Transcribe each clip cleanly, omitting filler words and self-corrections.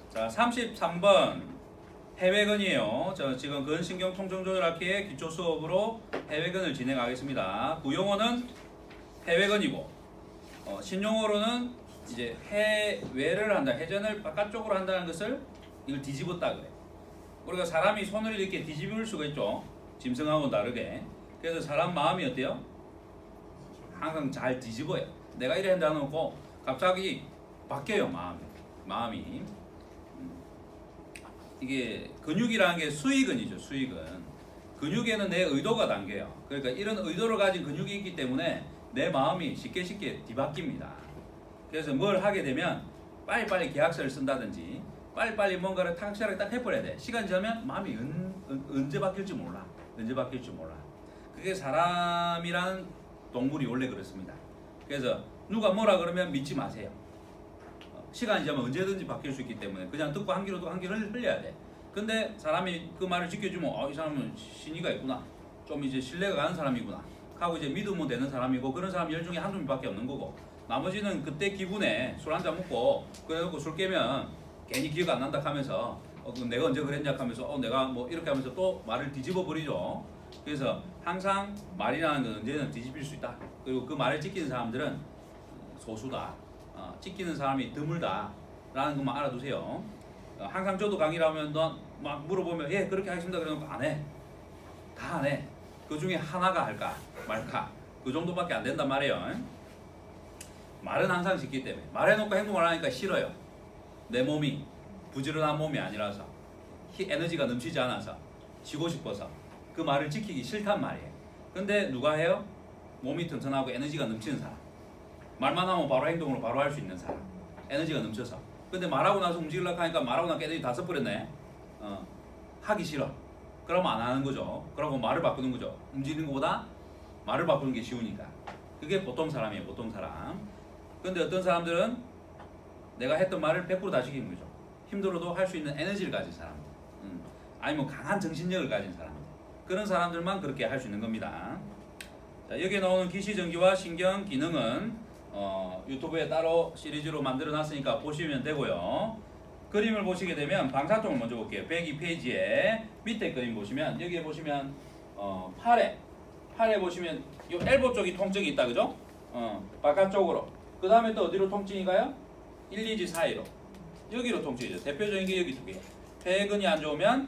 자, 33번 해외근이에요. 저 지금 근신경통증조절학회의 기초 수업으로 해외근을 진행하겠습니다. 구용어는 해외근이고, 신용어로는 이제 해외를 한다, 회전을 바깥쪽으로 한다는 것을 이걸 뒤집었다 그래. 우리가 사람이 손을 이렇게 뒤집을 수가 있죠. 짐승하고는 다르게. 그래서 사람 마음이 어때요? 항상 잘 뒤집어요. 내가 이래 한다 놓고 갑자기 바뀌어요. 마음이. 이게 근육이라는 게 수익근이죠. 수익근. 근육에는 내 의도가 담겨요. 그러니까 이런 의도를 가진 근육이 있기 때문에 내 마음이 쉽게 뒤바뀝니다. 그래서 뭘 하게 되면 빨리빨리 계약서를 쓴다든지 빨리빨리 뭔가를 탁실하게 딱 해버려야 돼. 시간이 지나면 마음이 언제 바뀔지 몰라. 그게 사람이란 동물이 원래 그렇습니다. 그래서 누가 뭐라 그러면 믿지 마세요. 시간이 지나면 언제든지 바뀔 수 있기 때문에 그냥 듣고 한 귀로 흘려야 돼. 근데 사람이 그 말을 지켜주면 이 사람은 신의가 있구나. 좀 이제 신뢰가 가는 사람이구나 하고 이제 믿으면 되는 사람이고, 그런 사람 10중에 한두 명밖에 없는 거고, 나머지는 그때 기분에 술 한잔 먹고 그래놓고 술 깨면 괜히 기억 안 난다 하면서 내가 언제 그랬냐 하면서 내가 뭐 이렇게 하면서 또 말을 뒤집어 버리죠. 그래서 항상 말이라는 건 언제는 뒤집힐 수 있다. 그리고 그 말을 지키는 사람들은 소수다. 지키는 사람이 드물다 라는 것만 알아두세요. 항상 저도 강의를 하면 막 물어보면 예 그렇게 하겠습니다 그러면 안 해. 다 안 해. 그 중에 하나가 할까 말까 그 정도밖에 안 된단 말이에요. 말은 항상 지키기 때문에 말해놓고 행동을 하니까 싫어요. 내 몸이 부지런한 몸이 아니라서 에너지가 넘치지 않아서 쉬고 싶어서 그 말을 지키기 싫단 말이에요. 근데 누가 해요? 몸이 튼튼하고 에너지가 넘치는 사람, 말만 하면 바로 행동으로 바로 할 수 있는 사람, 에너지가 넘쳐서. 근데 말하고 나서 움직이려고 하니까 말하고 나서 에너지 다 써버렸네. 하기 싫어. 그러면 안 하는 거죠. 그러고 말을 바꾸는 거죠. 움직이는 것보다 말을 바꾸는 게 쉬우니까. 그게 보통 사람이에요. 보통 사람. 근데 어떤 사람들은 내가 했던 말을 100% 다 지키는 거죠. 힘들어도 할 수 있는 에너지를 가진 사람들, 아니면 강한 정신력을 가진 사람들, 그런 사람들만 그렇게 할 수 있는 겁니다. 자, 여기에 나오는 기시전기와 신경 기능은 유튜브에 따로 시리즈로 만들어 놨으니까 보시면 되고요. 그림을 보시게 되면 방사통을 먼저 볼게요. 102페이지에 밑에 그림 보시면, 여기에 보시면 팔에 보시면 이 엘보 쪽이 통증이 있다, 그죠? 바깥쪽으로. 그 다음에 또 어디로 통증이 가요? 1, 2지 사이로. 여기로 통증이죠. 대표적인 게 여기 두 개. 폐근이 안 좋으면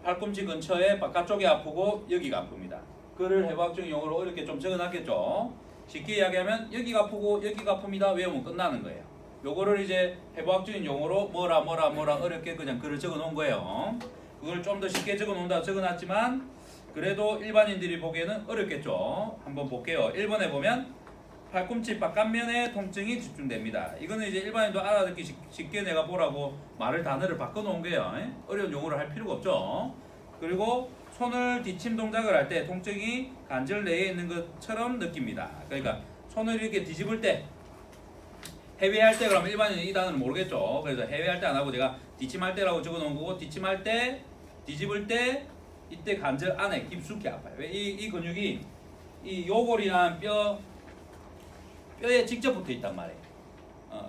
팔꿈치 근처에 바깥쪽이 아프고 여기가 아픕니다. 그를 해부학적인 용어로 어렵게 좀 적어놨겠죠. 쉽게 이야기하면 여기가 아프고 여기가 아픕니다 외우면 끝나는 거예요. 요거를 이제 해부학적인 용어로 뭐라 어렵게 그냥 글을 적어 놓은 거예요. 그걸 좀 더 쉽게 적어 놓는다 적어놨지만 그래도 일반인들이 보기에는 어렵겠죠. 한번 볼게요. 1번에 보면 팔꿈치 바깥면에 통증이 집중됩니다. 이거는 이제 일반인도 알아듣기 쉽게 내가 보라고 단어를 바꿔 놓은 거예요. 어려운 용어를 할 필요가 없죠. 그리고 손을 뒤침 동작을 할 때 통증이 관절 내에 있는 것처럼 느낍니다. 그러니까 손을 이렇게 뒤집을 때, 해외할 때 그러면 일반인은 이 단어를 모르겠죠. 그래서 해외할 때 안 하고 제가 뒤침할 때라고 적어 놓은 거고, 뒤침할 때, 뒤집을 때 이때 관절 안에 깊숙이 아파요. 왜? 이 근육이 이 요골이라는 뼈에 직접 붙어 있단 말이에요.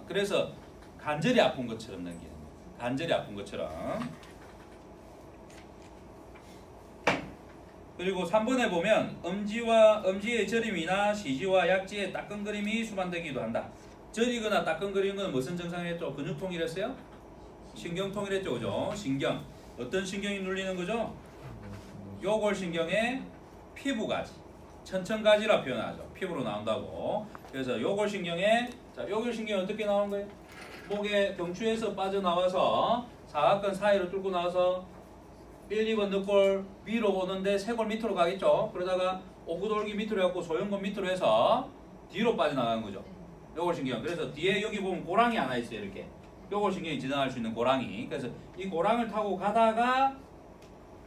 그래서 관절이 아픈 것처럼 느끼는 거예요. 관절이 아픈 것처럼. 그리고 3번에 보면 엄지의 저림이나 시지와 약지의 따끔거림이 수반되기도 한다. 저리거나 따끔거리는 건 무슨 증상이랬죠? 근육통이랬어요? 신경통이랬죠, 그죠? 신경. 어떤 신경이 눌리는 거죠? 요골신경의 피부가지, 천천가지라 표현하죠. 피부로 나온다고. 그래서 요골신경이 어떻게 나오는 거예요? 목의 경추에서 빠져나와서 사각근 사이로 뚫고 나와서 1, 2번 늑골 위로 오는데 쇄골 밑으로 가겠죠. 그러다가 오구돌기 밑으로 해갖고 소형근 밑으로 해서 뒤로 빠져나가는 거죠. 요골신경. 그래서 뒤에 여기 보면 고랑이 하나 있어요. 이렇게 요골신경이 지나갈 수 있는 고랑이. 그래서 이 고랑을 타고 가다가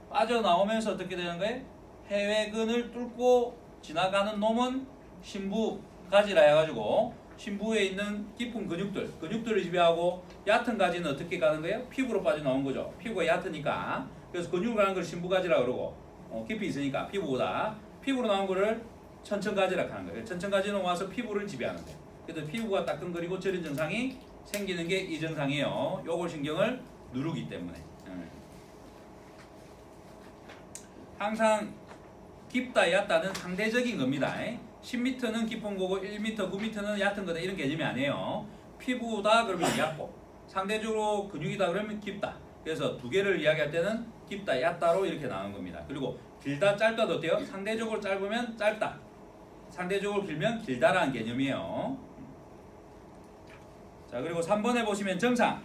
빠져나오면서 어떻게 되는 거예요? 해외근을 뚫고 지나가는 놈은 신부가지라 해가지고 신부에 있는 깊은 근육들을 지배하고, 얕은 가지는 어떻게 가는 거예요? 피부로 빠져나온 거죠. 피부가 얕으니까. 그래서 근육을 가는 걸 신부가지라 그러고, 깊이 있으니까 피부보다 피부로 나온 거를 천천가지라 하는 거예요. 천천가지는 와서 피부를 지배하는 거예요. 그래서 피부가 따끔거리고 저린 증상이 생기는 게 이 증상이에요. 요골 신경을 누르기 때문에. 항상 깊다 얕다는 상대적인 겁니다. 10m는 깊은 거고 1m, 9m는 얕은 거다 이런 개념이 아니에요. 피부다 그러면 얕고 상대적으로 근육이다 그러면 깊다. 그래서 두 개를 이야기할 때는 깊다 얕다로 이렇게 나오는 겁니다. 그리고 길다 짧다도 어때요? 상대적으로 짧으면 짧다, 상대적으로 길면 길다라는 개념이에요. 자, 그리고 3번에 보시면 정상.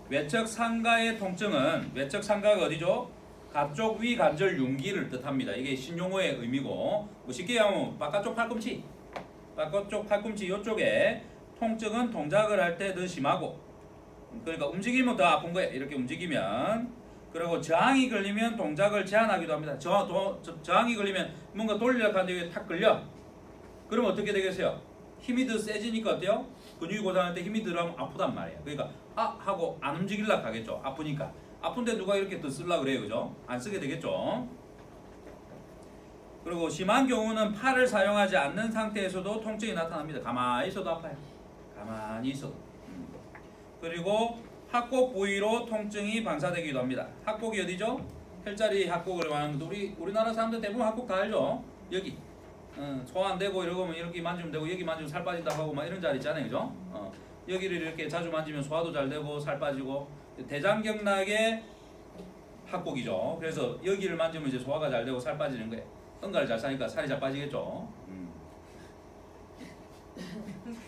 외척 상가의 통증은, 외척 상가가 어디죠? 가쪽 위 관절 융기를 뜻합니다. 이게 신용어의 의미고, 뭐 쉽게 하면 바깥쪽 팔꿈치, 바깥쪽 팔꿈치 이쪽에 통증은 동작을 할 때 더 심하고, 그러니까 움직이면 더 아픈 거예요. 이렇게 움직이면. 그리고 저항이 걸리면 동작을 제한하기도 합니다. 저항이 걸리면 뭔가 돌리려고 하는데 탁 걸려. 그럼 어떻게 되겠어요? 힘이 더 세지니까 어때요? 근육이 고장할 때 힘이 들어가면 아프단 말이에요. 그러니까 하고 안 움직이려고 하겠죠. 아프니까. 아픈데 누가 이렇게 더 쓰려고 그래요. 그죠? 안 쓰게 되겠죠. 그리고 심한 경우는 팔을 사용하지 않는 상태에서도 통증이 나타납니다. 가만히 있어도 아파요. 가만히 있어도. 그리고 합곡 부위로 통증이 방사되기도 합니다. 합곡이 어디죠? 혈자리 합곡을 말하는데 우리나라 사람들 대부분 합곡 다 알죠? 여기. 소화 안 되고 이러면 이렇게 만지면 되고 여기 만지면 살 빠진다고 하고 막 이런 자리 있잖아요. 그죠? 여기를 이렇게 자주 만지면 소화도 잘 되고 살 빠지고 대장경락의 합곡이죠. 그래서 여기를 만지면 이제 소화가 잘 되고 살 빠지는 거예요. 응가를 잘 사니까 살이 잘 빠지겠죠.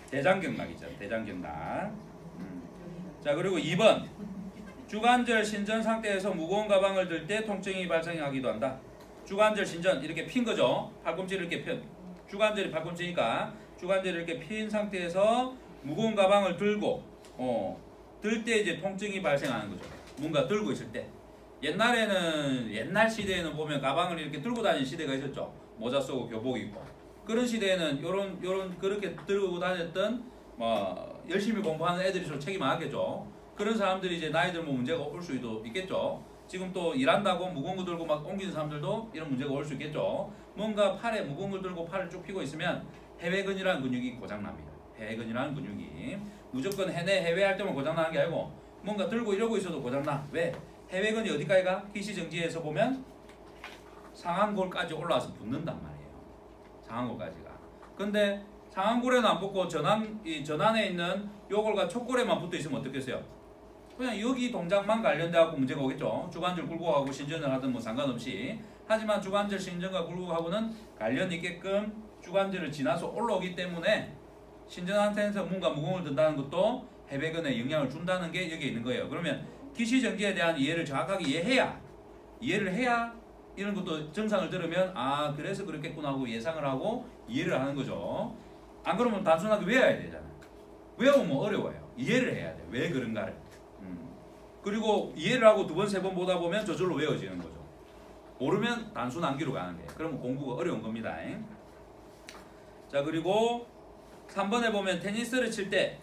대장경락이죠. 대장경락. 자, 그리고 2번. 주관절 신전 상태에서 무거운 가방을 들 때 통증이 발생하기도 한다. 주관절 신전 이렇게 핀 거죠. 팔꿈치를 이렇게 펴. 주관절이 팔꿈치니까 주관절을 이렇게 핀 상태에서 무거운 가방을 들고 들 때 이제 통증이 발생하는 거죠. 뭔가 들고 있을 때. 옛날 시대에는 보면 가방을 이렇게 들고 다니는 시대가 있었죠. 모자 쓰고 교복 입고. 그런 시대에는 요런 그렇게 들고 다녔던 열심히 공부하는 애들이 좀 책임 안 하겠죠. 그런 사람들이 이제 나이 들면 문제가 올 수도 있겠죠. 지금 또 일한다고 무거운 거 들고 막 옮기는 사람들도 이런 문제가 올 수 있겠죠. 뭔가 팔에 무거운 걸 들고 팔을 쭉 펴고 있으면 해외근이라는 근육이 고장납니다. 해외근이라는 근육이 무조건 해외 할 때만 고장나는 게 아니고 뭔가 들고 이러고 있어도 고장나. 왜? 해외근이 어디까지 가? 기시정지에서 보면 상완골까지 올라와서 붙는단 말이에요. 상완골까지가. 근데 상완골에는 안 붙고 전환에 있는 요골과 촉골에만 붙어 있으면 어떻겠어요? 그냥 여기 동작만 관련돼갖고 문제가 오겠죠. 주관절 굴곡하고 신전을 하든 뭐 상관없이. 하지만 주관절 신전과 굴곡하고는 관련 있게끔 주관절을 지나서 올라오기 때문에 신전한테서 뭔가 무거운 걸 든다는 것도 해배근에 영향을 준다는 게 여기에 있는 거예요. 그러면 기시정지에 대한 이해를 정확하게 이해를 해야 이런 것도 증상을 들으면 아 그래서 그렇겠구나 하고 예상을 하고 이해를 하는 거죠. 안 그러면 단순하게 외워야 되잖아요. 외우면 어려워요. 이해를 해야 돼요. 왜 그런가를. 그리고 이해를 하고 두 번, 세 번 보다 보면 저절로 외워지는 거죠. 모르면 단순 암기로 가는 거예요. 그러면 공부가 어려운 겁니다. 자, 그리고 3번에 보면 테니스를 칠 때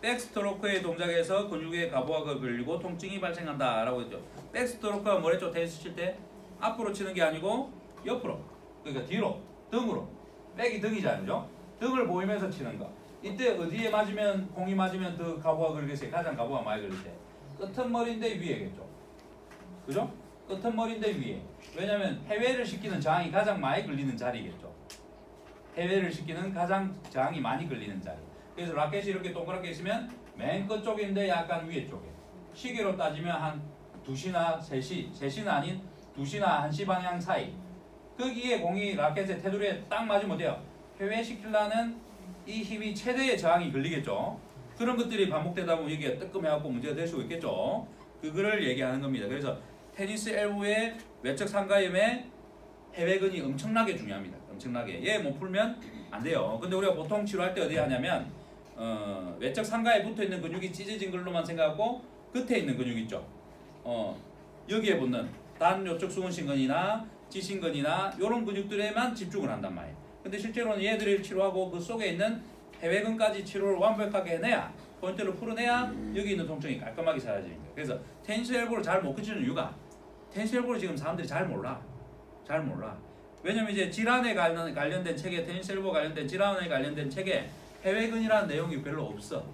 백스트로크의 동작에서 근육에 가부하가 걸리고 통증이 발생한다 라고 했죠. 백스트로크가 뭐랬죠? 테니스 칠 때 앞으로 치는 게 아니고 옆으로, 그러니까 뒤로, 등으로. 백이 등이잖아요. 등을 보이면서 치는 거. 이때 어디에 맞으면 공이 맞으면 더 가부가 걸리겠어요? 가장 가부가 많이 걸릴 때 끄트머리인데 위에겠죠. 그죠? 끄트머리인데 위에. 왜냐면 해외를 시키는 저항이 가장 많이 걸리는 자리겠죠. 해외를 시키는 가장 저항이 많이 걸리는 자리. 그래서 라켓이 이렇게 동그랗게 있으면 맨 끝쪽인데 약간 위에 쪽에. 시계로 따지면 한 2시나 3시, 3시는 아닌 2시나 1시 방향 사이. 거기에 공이 라켓의 테두리에 딱 맞으면 어때요? 해외시키려는 이 힘이 최대의 저항이 걸리겠죠. 그런 것들이 반복되다 보면 이게 뜨끔해갖고 문제가 될 수 있겠죠. 그거를 얘기하는 겁니다. 그래서 테니스 엘보의 외척 상가염에 해외근이 엄청나게 중요합니다. 엄청나게. 얘 못 풀면 안 돼요. 근데 우리가 보통 치료할 때 어디 하냐면 외척 상가에 붙어있는 근육이 찢어진 걸로만 생각하고 끝에 있는 근육 있죠. 여기에 붙는 단 요척 수근신근이나 지신근이나 이런 근육들에만 집중을 한단 말이에요. 근데 실제로는 얘들을 치료하고 그 속에 있는 해외근까지 치료를 완벽하게 해내야 포인트를 풀어내야 여기 있는 통증이 깔끔하게 사라집니다. 그래서 테니스 엘보를 잘 못 그치는 이유가 테니스 엘보를 지금 사람들이 잘 몰라. 왜냐면 이제 질환에 관련된 책에 테니스 엘보 관련된 질환에 관련된 책에 해외근이라는 내용이 별로 없어.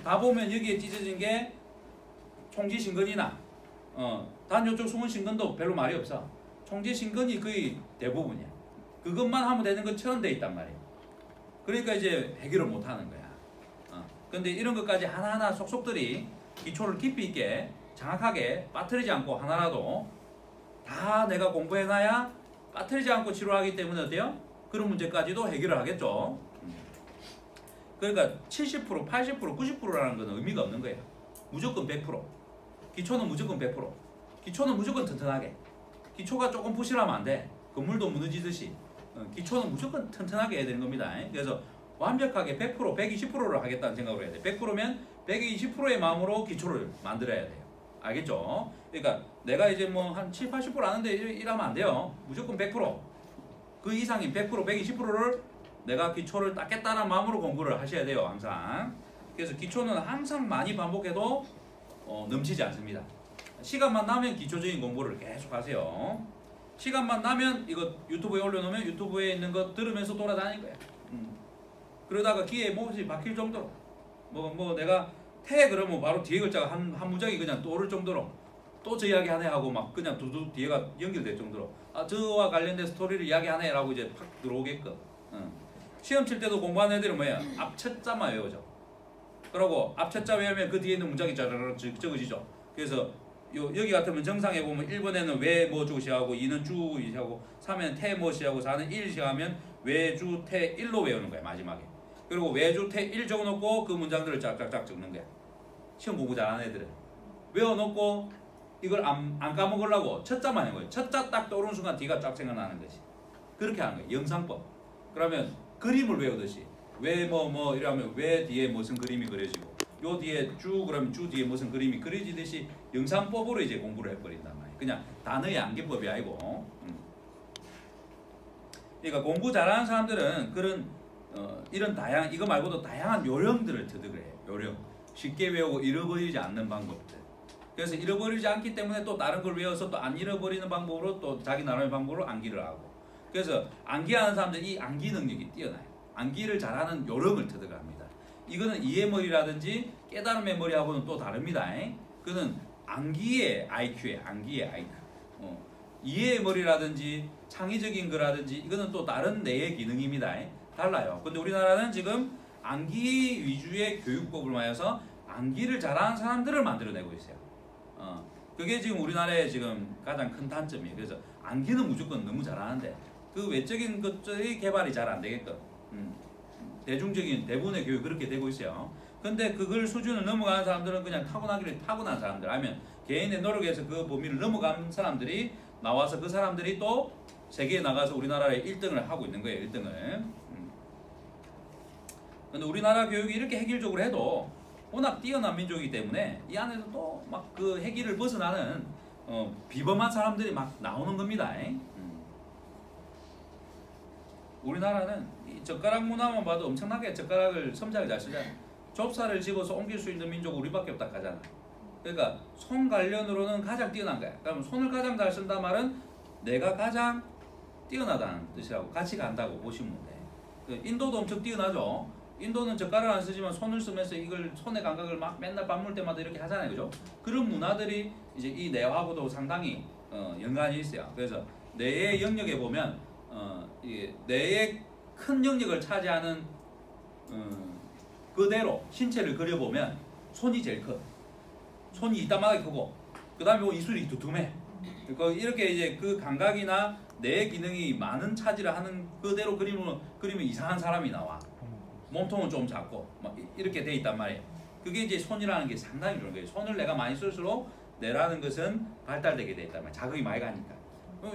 다 보면 여기에 찢어진 게 총지신근이나 단요쪽 수근신근도 별로 말이 없어. 총지신근이 거의 대부분이야. 그것만 하면 되는 것처럼 돼 있단 말이야. 그러니까 이제 해결을 못 하는 거야. 근데 이런 것까지 하나하나 속속들이 기초를 깊이 있게 정확하게 빠뜨리지 않고 하나라도 다 내가 공부해놔야 빠뜨리지 않고 치료하기 때문에 어때요? 그런 문제까지도 해결을 하겠죠. 그러니까 70%, 80%, 90%라는 건 의미가 없는 거예요. 무조건 100%. 기초는 무조건 100%. 기초는 무조건 튼튼하게. 기초가 조금 부실하면 안 돼. 건물도 무너지듯이. 기초는 무조건 튼튼하게 해야 되는 겁니다. 그래서 완벽하게 100%, 120%를 하겠다는 생각으로 해야 돼. 100%면 120%의 마음으로 기초를 만들어야 돼요. 알겠죠? 그러니까 내가 이제 뭐 한 7, 80% 아는데 이러면 안 돼요. 무조건 100%. 그 이상인 100%, 120%를 내가 기초를 닦겠다는 마음으로 공부를 하셔야 돼요. 항상. 그래서 기초는 항상 많이 반복해도 넘치지 않습니다. 시간만 나면 기초적인 공부를 계속 하세요. 시간만 나면 이거 유튜브에 올려놓으면 유튜브에 있는 거 들으면서 돌아다닐 거야. 그러다가 귀에 못이 박힐 정도로 뭐 내가 태 그러면 바로 뒤에 글자가 한 문장이 그냥 떠오를 정도로 또 저 이야기 하네 하고 막 그냥 두두 뒤에가 연결될 정도로 저와 관련된 스토리를 이야기하네 라고 이제 팍 들어오게끔. 시험 칠 때도 공부하는 애들은 뭐예요? 앞 첫 자만 외우죠. 그러고 앞 첫 자 외우면 그 뒤에 있는 문장이 짜르르 적어지죠. 그래서 여기 같으면 정상에 보면 1번에는 왜 뭐 주 시하고 2는 주 시하고 3에는 태 뭐 시하고 4는 일 시하면 왜 주 태 1로 외우는 거야 마지막에. 그리고 왜 주 태 1 적어놓고 그 문장들을 짝짝짝 적는 거야. 시험 공부 잘하는 애들은 외워놓고 이걸 안 까먹으려고 첫 자만 하는 거예요. 첫 자 딱 떠오르는 순간 뒤가 쫙 생각나는 것이. 그렇게 하는 거예요. 영상법. 그러면 그림을 외우듯이 왜 뭐 이러면 왜 뒤에 무슨 그림이 그려지고 요 뒤에 쭉 그러면 쭉 뒤에 무슨 그림이 그려지듯이 영상법으로 이제 공부를 해버린단 말이에요. 그냥 단어의 암기법이 아니고. 그러니까 공부 잘하는 사람들은 그런 이런 이거 말고도 다양한 요령들을 터득을 해요. 요령. 쉽게 외우고 잃어버리지 않는 방법들. 그래서 잃어버리지 않기 때문에 또 다른 걸 외워서 또 안 잃어버리는 방법으로 또 자기 나름의 방법으로 암기를 하고. 그래서 암기하는 사람들이 이 암기 능력이 뛰어나요. 암기를 잘하는 요령을 터득합니다. 이거는 이해머리라든지 깨달은 메모리하고는 또 다릅니다. 그는 암기의 IQ예요. 암기의 IQ. 이해의 머리라든지 창의적인 거라든지 이거는 또 다른 뇌의 기능입니다. 달라요. 근데 우리나라는 지금 암기 위주의 교육법을 하여서 암기를 잘하는 사람들을 만들어내고 있어요. 그게 지금 우리나라의 지금 가장 큰 단점이에요. 그래서 암기는 무조건 너무 잘하는데 그 외적인 것들이 개발이 잘 안 되게끔 대중적인 대부분의 교육이 그렇게 되고 있어요. 근데 그걸 수준을 넘어가는 사람들은 그냥 타고나기를 타고난 사람들 아니면 개인의 노력에서 그 범위를 넘어간 사람들이 나와서 그 사람들이 또 세계에 나가서 우리나라의 1등을 하고 있는 거예요. 1등을. 근데 우리나라 교육이 이렇게 획일적으로 해도 워낙 뛰어난 민족이기 때문에 이 안에서 또 막 그 획일을 벗어나는 비범한 사람들이 막 나오는 겁니다. 우리나라는 이 젓가락 문화만 봐도 엄청나게 젓가락을 섬세하게 잘 쓰잖아요. 좁쌀을 집어서 옮길 수 있는 민족은 우리밖에 없다 하잖아. 그러니까 손 관련으로는 가장 뛰어난 거야. 그러면 손을 가장 잘 쓴다 말은 내가 가장 뛰어나다는 뜻이라고 같이 간다고 보시면 돼. 인도도 엄청 뛰어나죠. 인도는 젓가락을 안 쓰지만 손을 쓰면서 이걸 손의 감각을 막 맨날 밥 먹을 때마다 이렇게 하잖아요. 그죠? 그런 문화들이 이제 이 뇌하고도 상당히 연관이 있어요. 그래서 뇌의 영역에 보면 이 뇌의 큰 영역을 차지하는 그대로 신체를 그려보면 손이 제일 커. 손이 이따만하게 크고 그 다음에 뭐 이술이 두툼해. 이렇게 이제 그 감각이나 뇌 기능이 많은 차지를 하는 그대로 그리면 이상한 사람이 나와. 몸통은 좀 작고 막 이렇게 돼 있단 말이에요. 그게 이제 손이라는 게 상당히 좋은 거예요. 손을 내가 많이 쓸수록 뇌라는 것은 발달되게 돼 있단 말이에요. 자극이 많이 가니까.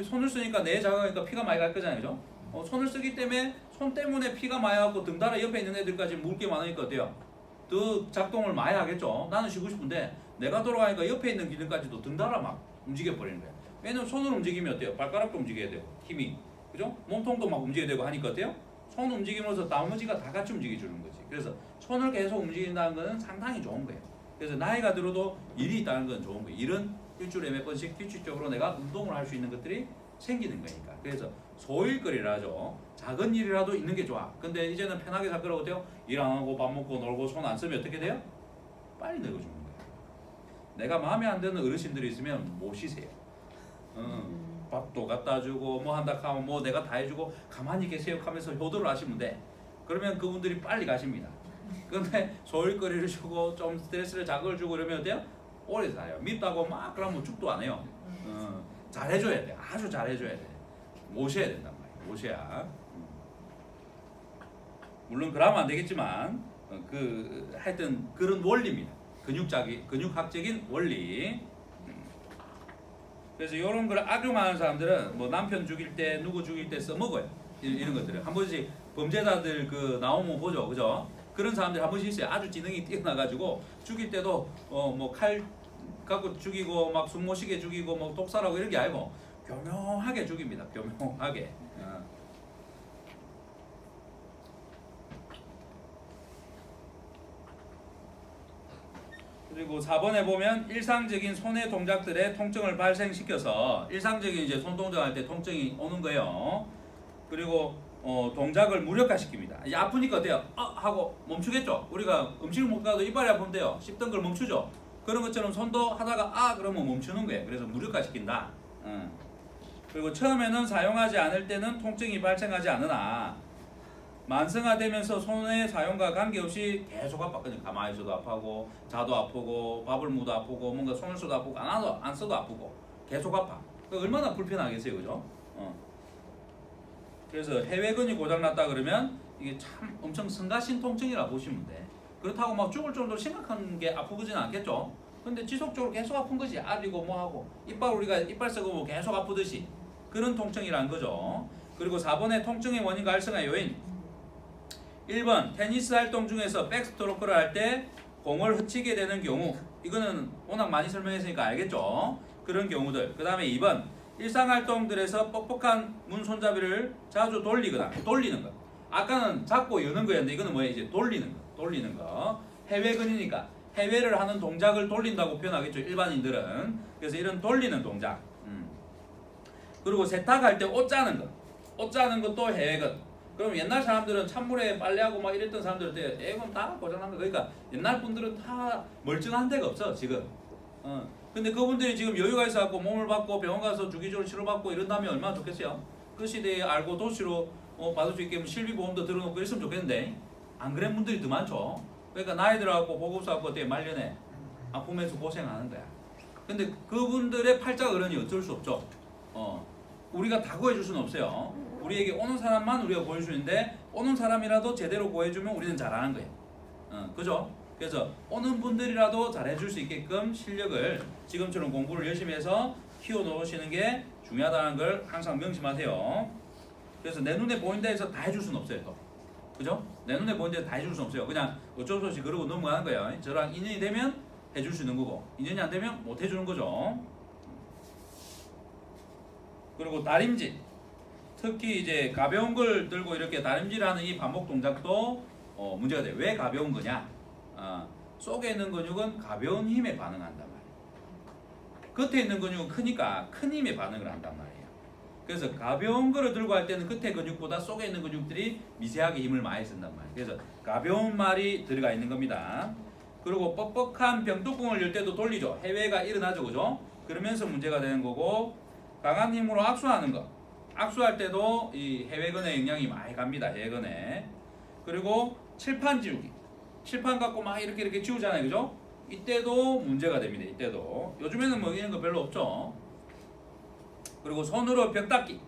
손을 쓰니까 뇌 자극하니까 피가 많이 갈 거잖아요. 그죠? 손을 쓰기 때문에 손 때문에 피가 많이 가고 등달아 옆에 있는 애들까지 물 게 많으니까 어때요? 더 작동을 많이 하겠죠. 나는 쉬고 싶은데 내가 돌아가니까 옆에 있는 기능까지도 등달아 막 움직여 버리는 거예요. 왜냐면 손을 움직이면 어때요? 발가락도 움직여야 되고 힘이. 그죠? 몸통도 막 움직여야 되고 하니까 어때요? 손 움직이면서 나머지가 다 같이 움직여주는 거지. 그래서 손을 계속 움직인다는 것은 상당히 좋은 거예요. 그래서 나이가 들어도 일이 있다는 건 좋은 거예요. 일은 일주일에 몇 번씩 규칙적으로 내가 운동을 할 수 있는 것들이 생기는 거니까. 그래서 소일거리를 하죠. 작은 일이라도 있는 게 좋아. 근데 이제는 편하게 살 거라고 어때요? 일 안 하고 밥 먹고 놀고 손 안 쓰면 어떻게 돼요? 빨리 늙어 죽는 거야. 내가 마음에 안 드는 어르신들이 있으면 못 쉬세요. 밥도 갖다 주고 뭐 한다 하면 뭐 내가 다 해주고 가만히 계세요 하면서 효도를 하시면 돼. 그러면 그분들이 빨리 가십니다. 근데 소일거리를 주고 좀 스트레스를 자극을 주고 그러면 어때요? 오래 살아요. 밉다고 막 그러면 죽도 안 해요. 잘해줘야 돼. 아주 잘해줘야 돼. 모셔야 된단 말이에요. 모셔야. 물론 그러면 안 되겠지만 하여튼 그런 원리입니다. 근육학적인 원리. 그래서 이런 걸 악용하는 사람들은 뭐 남편 죽일 때 누구 죽일 때 써먹어요. 이런 것들을 한 번씩 범죄자들 나오면 보죠, 그죠? 그런 사람들 한 번씩 있어요. 아주 지능이 뛰어나가지고 죽일 때도 뭐 칼 갖고 죽이고 막 숨 못 쉬게 죽이고 뭐 독살하고 이런 게 아니고 교묘하게 죽입니다. 교묘하게. 그리고 4번에 보면 일상적인 손의 동작들의 통증을 발생시켜서 일상적인 이제 손 동작할 때 통증이 오는 거예요. 그리고 동작을 무력화시킵니다. 이제 아프니까 어때요? 하고 멈추겠죠. 우리가 음식을 먹다가도 이빨이 아프면 돼요. 씹던 걸 멈추죠. 그런 것처럼 손도 하다가 그러면 멈추는 거예요. 그래서 무력화시킨다. 그리고 처음에는 사용하지 않을 때는 통증이 발생하지 않으나 만성화되면서 손의 사용과 관계없이 계속 아파. 그냥 가만히 있어도 아프고 자도 아프고 밥을 먹어도 아프고 뭔가 손을 써도 아프고 안 써도 아프고 계속 아파. 얼마나 불편하겠어요, 그죠? 그래서 해외근이 고장났다 그러면 이게 참 엄청 성가신 통증이라 보시면 돼. 그렇다고 막 죽을 정도로 심각한 게 아프지는 않겠죠? 근데 지속적으로 계속 아픈 거지. 알이고 뭐하고 우리가 이빨 썩고 뭐 계속 아프듯이 그런 통증이란 거죠. 그리고 4번의 통증의 원인과 활성화 요인. 1번 테니스 활동 중에서 백스트로크를 할 때 공을 흐치게 되는 경우. 이거는 워낙 많이 설명했으니까 알겠죠? 그런 경우들. 그 다음에 2번 일상활동들에서 뻑뻑한 문 손잡이를 자주 돌리는 것. 아까는 잡고 여는 거였는데 이거는 뭐예요? 이제 돌리는 거. 해외근이니까 해외를 하는 동작을 돌린다고 표현하겠죠, 일반인들은. 그래서 이런 돌리는 동작. 그리고 세탁할 때 옷 짜는 것. 옷 짜는 것도 해외근. 그럼 옛날 사람들은 찬물에 빨래하고 막 이랬던 사람들한테 에건 다 고장난 거. 그러니까 옛날 분들은 다 멀쩡한 데가 없어 지금. 근데 그분들이 지금 여유가 있어갖고 몸을 받고 병원 가서 주기적으로 치료받고 이런다면 얼마나 좋겠어요. 그 시대에 알고 도시로 받을 수 있게 실비보험도 들어놓고 이랬으면 좋겠는데 안 그런 분들이 더 많죠. 그러니까 나이 들어갖고 보급소 갖고 되게 말년에 아프면서 고생하는 거야. 근데 그분들의 팔자 어른이 어쩔 수 없죠. 우리가 다 구해줄 수는 없어요. 우리에게 오는 사람만 우리가 구해줄 수 있는데 오는 사람이라도 제대로 구해주면 우리는 잘하는 거예요. 그죠? 그래서 오는 분들이라도 잘해줄 수 있게끔 실력을 지금처럼 공부를 열심히 해서 키워놓으시는 게 중요하다는 걸 항상 명심하세요. 그래서 내 눈에 보이는 데에서 다 해줄 수는 없어요. 또. 그죠? 내 눈에 보이는 데서 다 해줄 수는 없어요. 그냥 어쩔 수 없이 그러고 넘어가는 거예요. 저랑 인연이 되면 해줄 수 있는 거고 인연이 안 되면 못 해주는 거죠. 그리고 다림질. 특히 이제 가벼운 걸 들고 이렇게 다림질을 하는 이 반복 동작도 문제가 돼요. 왜 가벼운 거냐? 속에 있는 근육은 가벼운 힘에 반응한단 말이에요. 겉에 있는 근육은 크니까 큰 힘에 반응을 한단 말이에요. 그래서 가벼운 거를 들고 할 때는 겉에 근육보다 속에 있는 근육들이 미세하게 힘을 많이 쓴단 말이에요. 그래서 가벼운 말이 들어가 있는 겁니다. 그리고 뻑뻑한 병뚜껑을 열 때도 돌리죠. 해외가 일어나죠, 그죠? 그러면서 문제가 되는 거고, 강한 힘으로 악수하는 거. 악수할 때도 이 해외근에 영향이 많이 갑니다. 해외근에. 그리고 칠판 지우기. 칠판 갖고 막 이렇게 지우잖아요, 그죠? 이때도 문제가 됩니다. 이때도. 요즘에는 뭐 이런 거 별로 없죠. 그리고 손으로 벽 닦기.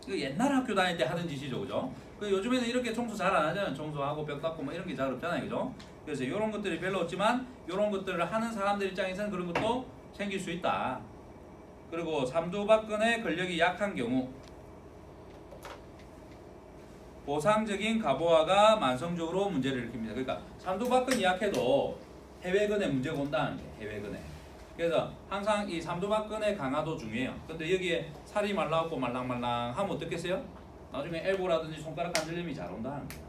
이거 옛날 학교 다닐 때 하던 짓이죠, 그죠? 요즘에는 이렇게 청소 잘 안 하잖아요. 청소하고 벽 닦고 뭐 이런 게 잘 없잖아요, 그죠? 그래서 이런 것들이 별로 없지만 이런 것들을 하는 사람들 입장에서는 그런 것도 생길 수 있다. 그리고 삼두박근의 근력이 약한 경우 보상적인 가보화가 만성적으로 문제를 일으킵니다. 그러니까 삼두박근이 약해도 해외근에 문제가 온다는 게 해외근에. 그래서 항상 이 삼두박근의 강화도 중요해요. 근데 여기에 살이 말라갖고 말랑말랑 하면 어떻겠어요? 나중에 엘보라든지 손가락 관절염이 잘 온다는 거예요.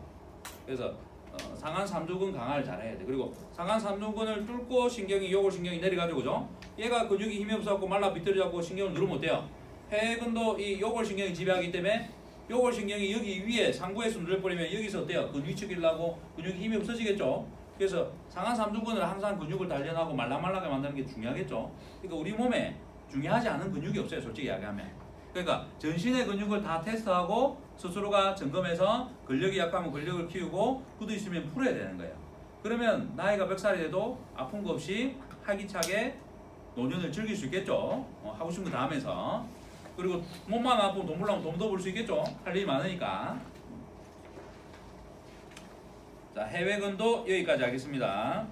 그래서 상한 삼두근 강화를 잘해야 돼. 그리고 상한 삼두근을 뚫고 요골신경이 내려가지고, 그죠? 얘가 근육이 힘이 없어갖고 말라 비틀어져갖고 신경을 누르면 어때요? 해근도 이 요골신경이 지배하기 때문에 요골신경이 여기 위에 상부에서 눌러버리면 여기서 어때요? 근육이 축이려고 근육이 힘이 없어지겠죠? 그래서 상하 삼두근을 항상 근육을 단련하고 말랑말랑하게 만드는 게 중요하겠죠? 그러니까 우리 몸에 중요하지 않은 근육이 없어요, 솔직히 이야기하면. 그러니까 전신의 근육을 다 테스트하고 스스로가 점검해서 근력이 약하면 근력을 키우고 굳어 있으면 풀어야 되는 거예요. 그러면 나이가 100살이 돼도 아픈 거 없이 활기차게 노년을 즐길 수 있겠죠. 하고 싶은 거 다 하면서. 그리고 몸만 아프면 돈 벌려면 돈도 벌 수 있겠죠. 할 일이 많으니까. 자, 해외근도 여기까지 하겠습니다.